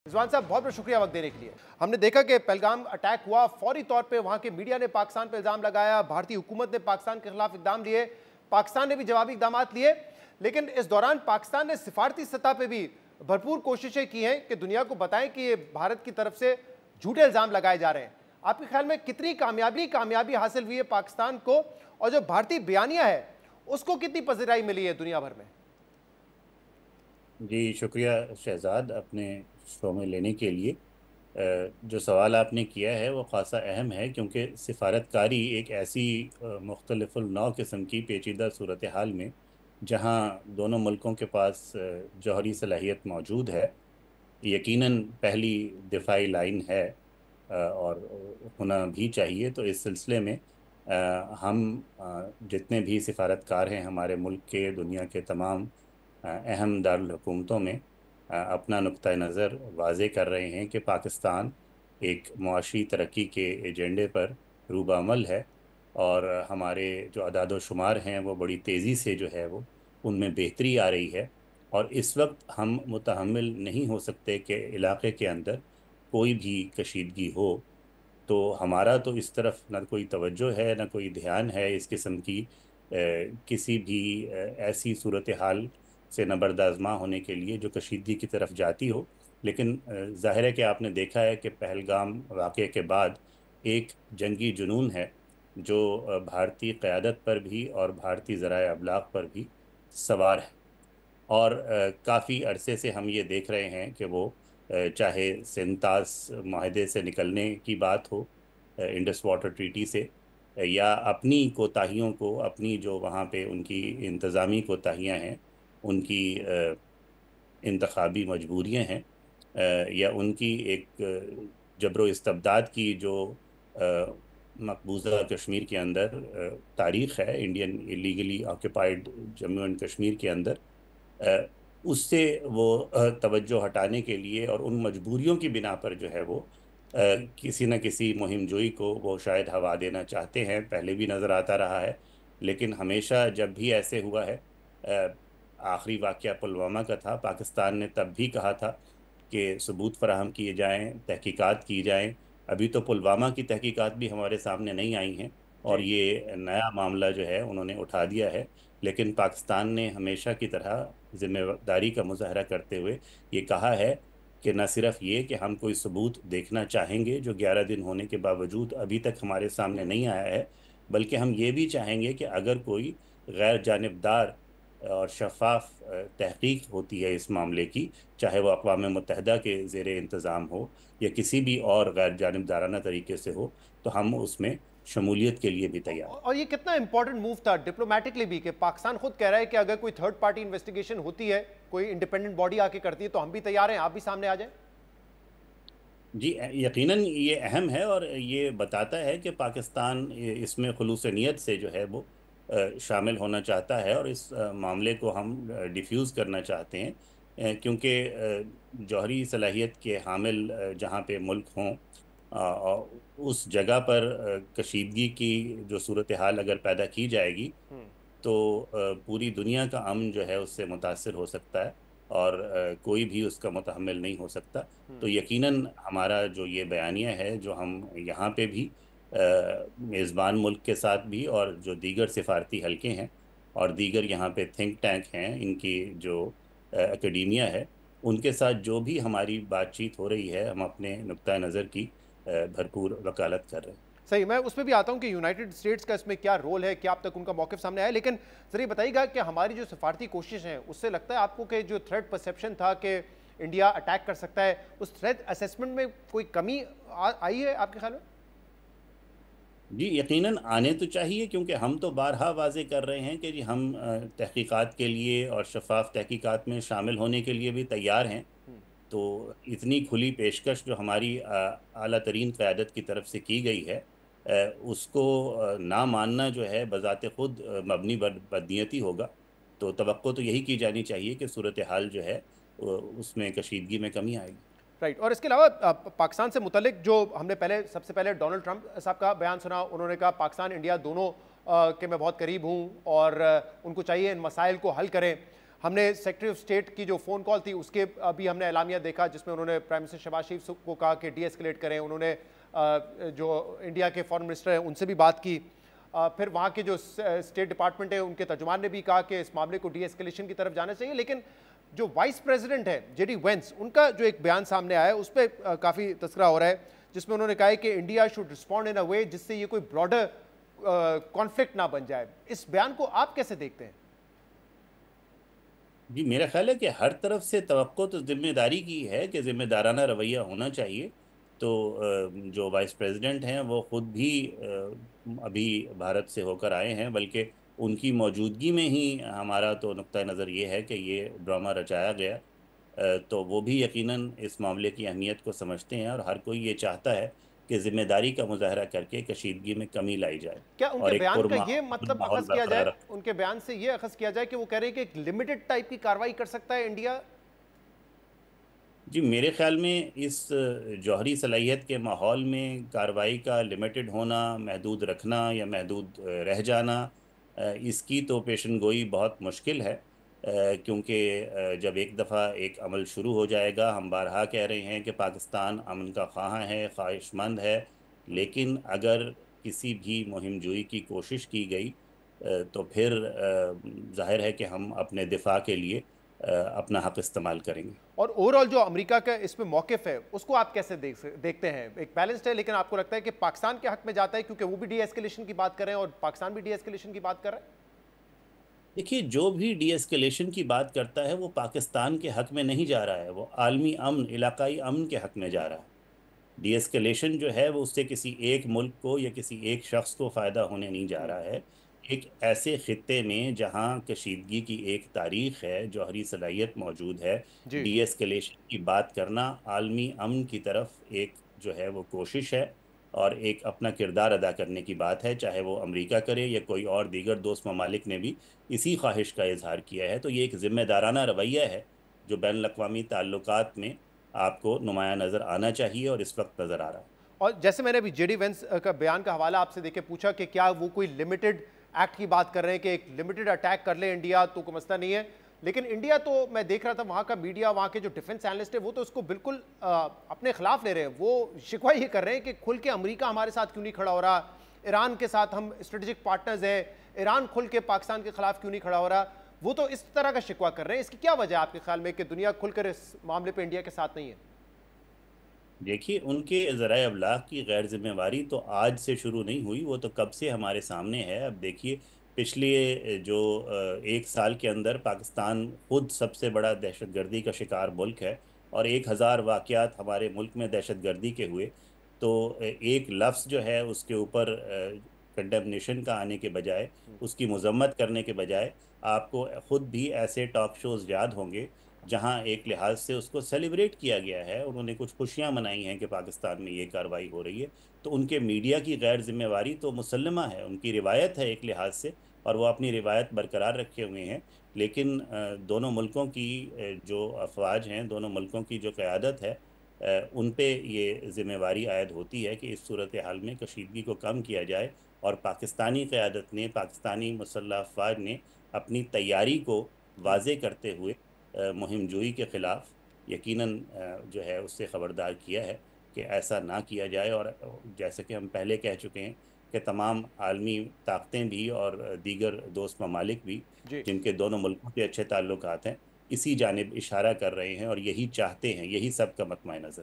रिजवान साहब, बहुत बहुत शुक्रिया वक्त देने के लिए। हमने देखा कि पहलगाम अटैक हुआ, फौरी तौर पे वहाँ के मीडिया ने पाकिस्तान पे इल्ज़ाम लगाया, भारतीय हुकूमत ने पाकिस्तान के खिलाफ इकदाम लिए, पाकिस्तान ने भी जवाबी इकदाम लिए, लेकिन इस दौरान पाकिस्तान ने सिफारती सतह पे भी भरपूर कोशिशें की हैं कि दुनिया को बताएं कि ये भारत की तरफ से झूठे इल्ज़ाम लगाए जा रहे हैं। आपके ख्याल में कितनी कामयाबी हासिल हुई है पाकिस्तान को, और जो भारतीय बयानिया है उसको कितनी पज़ीराई मिली है दुनिया भर में? जी शुक्रिया शहजाद, अपने शो में लेने के लिए। जो सवाल आपने किया है वो ख़ासा अहम है, क्योंकि सिफारतकारी एक ऐसी मुख्तलिफ़ुल नौ किस्म की पेचीदा सूरत हाल में जहाँ दोनों मुल्कों के पास जौहरी सलाहियत मौजूद है, यकीनन पहली दिफाई लाइन है और होना भी चाहिए। तो इस सिलसिले में हम जितने भी सिफारतकार हैं हमारे मुल्क के, दुनिया के तमाम अहम दारुल हुकूमतों में अपना नुक्ता नज़र वाज़े कर रहे हैं कि पाकिस्तान एक मुआशी तरक्की के एजेंडे पर रूबामल है, और हमारे जो अदाद व शुमार हैं वो बड़ी तेज़ी से जो है वो उनमें बेहतरी आ रही है। और इस वक्त हम मुतहम्मिल नहीं हो सकते कि इलाक़े के अंदर कोई भी कशीदगी हो। तो हमारा तो इस तरफ न कोई तवज्जो है, न कोई ध्यान है इस किस्म की किसी भी ऐसी सूरत हाल से नबरदाज़मा होने के लिए जो कशीदगी की तरफ जाती हो। लेकिन ज़ाहिर है कि आपने देखा है कि पहलगाम वाक़े के बाद एक जंगी जुनून है जो भारतीय क़यादत पर भी और भारतीय ज़राए अबलाग़ पर भी सवार है। और काफ़ी अरसे से हम ये देख रहे हैं कि वो चाहे सिंतास माहदे से निकलने की बात हो, इंडस वाटर ट्रीटी से, या अपनी कोताहियों को, अपनी जो वहाँ पे उनकी इंतज़ामी कोताहियाँ हैं, उनकी इंतखाबी मजबूरियाँ हैं, या उनकी एक जबरो इस्तबदाद की जो मकबूजा कश्मीर के अंदर तारीख़ है, Indian illegally occupied Jammu and Kashmir के अंदर, उससे वो तवज्जो हटाने के लिए और उन मजबूरियों की बिना पर जो है वो किसी न किसी मुहिम जोई को वो शायद हवा देना चाहते हैं। पहले भी नज़र आता रहा है, लेकिन हमेशा जब भी ऐसे हुआ है, आखिरी वाक़या पुलवामा का था, पाकिस्तान ने तब भी कहा था कि सबूत फराहम किए जाएँ, तहकीकात की जाएँ। अभी तो पुलवामा की तहकीकात भी हमारे सामने नहीं आई हैं और ये नया मामला जो है उन्होंने उठा दिया है। लेकिन पाकिस्तान ने हमेशा की तरह ज़िम्मेदारी का मुज़ाहरा करते हुए ये कहा है कि न सिर्फ ये कि हम कोई सबूत देखना चाहेंगे जो 11 दिन होने के बावजूद अभी तक हमारे सामने नहीं आया है, बल्कि हम ये भी चाहेंगे कि अगर कोई गैर जानिबदार और शफाफ तहकीक होती है इस मामले की, चाहे वो अक़वाम मुत्तहिदा के ज़ेरे इंतज़ाम हो या किसी भी और गैर जानिबदाराना तरीके से हो, तो हम उसमें शमूलियत के लिए भी तैयार। और ये कितना इंपॉर्टेंट मूव था डिप्लोमेटिकली भी कि पाकिस्तान खुद कह रहा है कि अगर कोई थर्ड पार्टी इन्वेस्टिगेशन होती है, कोई इंडिपेंडेंट बॉडी आके करती है, तो हम भी तैयार हैं, आप भी सामने आ जाएं। जी यकीनन ये अहम है, और ये बताता है कि पाकिस्तान इसमें खुलूस नीयत से जो है वो शामिल होना चाहता है, और इस मामले को हम डिफ्यूज़ करना चाहते हैं, क्योंकि जौहरी सलाहियत के हामिल जहाँ पे मुल्क हों, और उस जगह पर कशीदगी की जो सूरत हाल अगर पैदा की जाएगी तो पूरी दुनिया का अमन जो है उससे मुतासिर हो सकता है, और कोई भी उसका मुतहम्मिल नहीं हो सकता। तो यकीनन हमारा जो ये बयानिया है, जो हम यहाँ पे भी मेज़बान मुल्क के साथ भी, और जो दीगर सिफारती हलके हैं और दीगर यहाँ पे थिंक टैंक हैं, इनकी जो एकेडेमिया है, उनके साथ जो भी हमारी बातचीत हो रही है, हम अपने नुक्ता नज़र की भरपूर वकालत कर रहे हैं। सही, मैं उस पर भी आता हूँ कि यूनाइटेड स्टेट्स का इसमें क्या रोल है, क्या अब तक उनका मौक़िफ़ सामने आया, लेकिन ज़रा बताइएगा कि हमारी जो सफारती कोशिश हैं उससे लगता है आपको कि जो थ्रेट परसेप्शन था कि इंडिया अटैक कर सकता है, उस थ्रेट असेसमेंट में कोई कमी आई है आपके ख्याल में? जी यकीनन आने तो चाहिए, क्योंकि हम तो बारहा वाज़े कर रहे हैं कि जी हम तहकीकात के लिए और शफाफ तहकीकात में शामिल होने के लिए भी तैयार हैं। तो इतनी खुली पेशकश जो हमारी आला तरीन क़यादत की तरफ से की गई है, उसको ना मानना जो है बज़ाते ख़ुद मबनी बदनीयती होगा। तो तवक्को तो यही की जानी चाहिए कि सूरत हाल जो है उसमें कशीदगी में कमी आएगी। राइट, और इसके अलावा पाकिस्तान से मुतलिक जो हमने सबसे पहले डोनाल्ड ट्रंप साहब का बयान सुना, उन्होंने कहा पाकिस्तान इंडिया दोनों के मैं बहुत करीब हूँ और उनको चाहिए इन मसाइल को हल करें। ہم نے سیکرٹری آف اسٹیٹ کی جو فون کال تھی اس کے بھی ہم نے اعلامیہ دیکھا جس میں انہوں نے پرائم منسٹر شہباز شریف کو کہا کہ ڈی ایسکیلیٹ کریں. انہوں نے جو انڈیا کے فارن منسٹر ہیں ان سے بھی بات کی. پھر وہاں کے جو اسٹیٹ ڈپارٹمنٹ ہے ان کے ترجمان نے بھی کہا کہ اس معاملے کو ڈی ایسکیلیشن کی طرف جانا چاہیے. لیکن جو وائس پریزیڈنٹ ہے جے ڈی وینس, ان کا جو ایک بیان سامنے آیا ہے اس پہ کافی تذکرہ ہو رہا ہے, جس میں انہوں نے کہا ہے کہ انڈیا شوڈ رسپونڈ ان اے وے جس سے یہ کوئی براڈر کانفلکٹ نہ بن جائے. اس بیان کو آپ کیسے دیکھتے ہیں؟ جی میرا خیال ہے کہ ہر طرف سے توقع تو ذمہ داری کی ہے کہ ذمہ دارانہ رویہ ہونا چاہیے. تو جو وائس پریزیڈنٹ ہیں وہ خود بھی ابھی بھارت سے ہو کر آئے ہیں, بلکہ ان کی موجودگی میں ہی ہمارا تو نقطہ نظر یہ ہے کہ یہ ڈرامہ رچایا گیا. تو وہ بھی یقیناً اس معاملے کی اہمیت کو سمجھتے ہیں, اور ہر کوئی یہ چاہتا ہے کہ ذمہ داری کا مظاہرہ کر کے کشیدگی میں کمی لائی جائے کیا ان اور کے ایک بیان کا یہ پرماحول مطلب ماحول اخذ کیا جائے, برقرار رکھے. ان کے بیان سے یہ اخذ کیا جائے کہ وہ کہہ رہے ہیں کہ ایک لمیٹڈ ٹائپ کی کارروائی کر سکتا ہے انڈیا؟ جی میرے خیال میں اس جوہری صلاحیت کے ماحول میں کارروائی کا لمیٹڈ ہونا, محدود رکھنا یا محدود رہ جانا, اس کی تو پیشن گوئی بہت مشکل ہے. کیونکہ جب ایک دفعہ ایک عمل شروع ہو جائے گا, ہم بارہا کہہ رہے ہیں کہ پاکستان امن کا خواہاں ہے, خواہش مند ہے, لیکن اگر کسی بھی مہم جوئی کی کوشش کی گئی تو پھر ظاہر ہے کہ ہم اپنے دفاع کے لیے اپنا حق استعمال کریں گے. اور اوورآل جو امریکہ کا اس میں موقف ہے اس کو آپ کیسے دیکھتے ہیں؟ ایک بیلنسڈ ہے, لیکن آپ کو لگتا ہے کہ پاکستان کے حق میں جاتا ہے کیونکہ وہ بھی ڈی ایسکیلیشن کی بات کر رہے ہیں اور پاکستان بھی ڈی ایسکیلیشن کی بات کر رہا ہے؟ دیکھیے, جو بھی ڈی ایسکیلیشن کی بات کرتا ہے وہ پاکستان کے حق میں نہیں جا رہا ہے, وہ عالمی امن, علاقائی امن کے حق میں جا رہا ہے. ڈی ایسکیلیشن جو ہے وہ اس سے کسی ایک ملک کو یا کسی ایک شخص کو فائدہ ہونے نہیں جا رہا ہے. ایک ایسے خطے میں جہاں کشیدگی کی ایک تاریخ ہے, جوہری صلاحیت موجود ہے, جی ڈی ایسکیلیشن کی بات کرنا عالمی امن کی طرف ایک جو ہے وہ کوشش ہے اور ایک اپنا کردار ادا کرنے کی بات ہے, چاہے وہ امریکہ کرے یا کوئی اور دیگر دوست ممالک نے بھی اسی خواہش کا اظہار کیا ہے. تو یہ ایک ذمہ دارانہ رویہ ہے جو بین الاقوامی تعلقات میں آپ کو نمایاں نظر آنا چاہیے اور اس وقت نظر آ رہا ہے. اور جیسے میں نے ابھی جے ڈی وینس کا بیان کا حوالہ آپ سے دے کے پوچھا کہ کیا وہ کوئی لمیٹڈ ایکٹ کی بات کر رہے ہیں کہ ایک لمیٹڈ اٹیک کر لے انڈیا تو کوئی مسئلہ نہیں ہے, لیکن انڈیا تو میں دیکھ رہا تھا وہاں کا میڈیا, وہاں کے جو ڈیفنس اینالسٹ ہے وہ تو اس کو بالکل اپنے خلاف لے رہے ہیں. وہ شکوہ یہ کر رہے ہیں کہ کھل کے امریکہ ہمارے ساتھ کیوں نہیں کھڑا ہو رہا, ایران کے ساتھ ہم اسٹریٹجک پارٹنرز ہیں, ایران کھل کے پاکستان کے خلاف کیوں نہیں کھڑا ہو رہا. وہ تو اس طرح کا شکوہ کر رہے ہیں. اس کی کیا وجہ ہے آپ کے خیال میں کہ دنیا کھل کر اس معاملے پہ انڈیا کے ساتھ نہیں ہے؟ دیکھیے, ان کے ذرائع ابلاغ کی غیر ذمہ واری تو آج سے شروع نہیں ہوئی, وہ تو کب سے ہمارے سامنے ہے. اب دیکھیے, پچھلے جو ایک سال کے اندر پاکستان خود سب سے بڑا دہشت گردی کا شکار ملک ہے, اور 1000 واقعات ہمارے ملک میں دہشت گردی کے ہوئے. تو ایک لفظ جو ہے اس کے اوپر کنڈمنیشن کا آنے کے بجائے, اس کی مذمت کرنے کے بجائے, آپ کو خود بھی ایسے ٹاک شوز یاد ہوں گے جہاں ایک لحاظ سے اس کو سیلیبریٹ کیا گیا ہے, انہوں نے کچھ خوشیاں منائی ہیں کہ پاکستان میں یہ کارروائی ہو رہی ہے. تو ان کے میڈیا کی غیر ذمہ واری تو مسلمہ ہے, ان کی روایت ہے ایک لحاظ سے, اور وہ اپنی روایت برقرار رکھے ہوئے ہیں. لیکن دونوں ملکوں کی جو افواج ہیں, دونوں ملکوں کی جو قیادت ہے, ان پہ یہ ذمہ واری عائد ہوتی ہے کہ اس صورتحال میں کشیدگی کو کم کیا جائے, اور پاکستانی قیادت نے, پاکستانی مسلح افواج نے اپنی تیاری کو واضح کرتے ہوئے مہم جوئی کے خلاف یقیناً جو ہے اس سے خبردار کیا ہے کہ ایسا نہ کیا جائے. اور جیسے کہ ہم پہلے کہہ چکے ہیں کہ تمام عالمی طاقتیں بھی اور دیگر دوست ممالک بھی جی جن کے دونوں ملکوں کے اچھے تعلقات ہیں, اسی جانب اشارہ کر رہے ہیں اور یہی چاہتے ہیں, یہی سب کا مطمع نظر.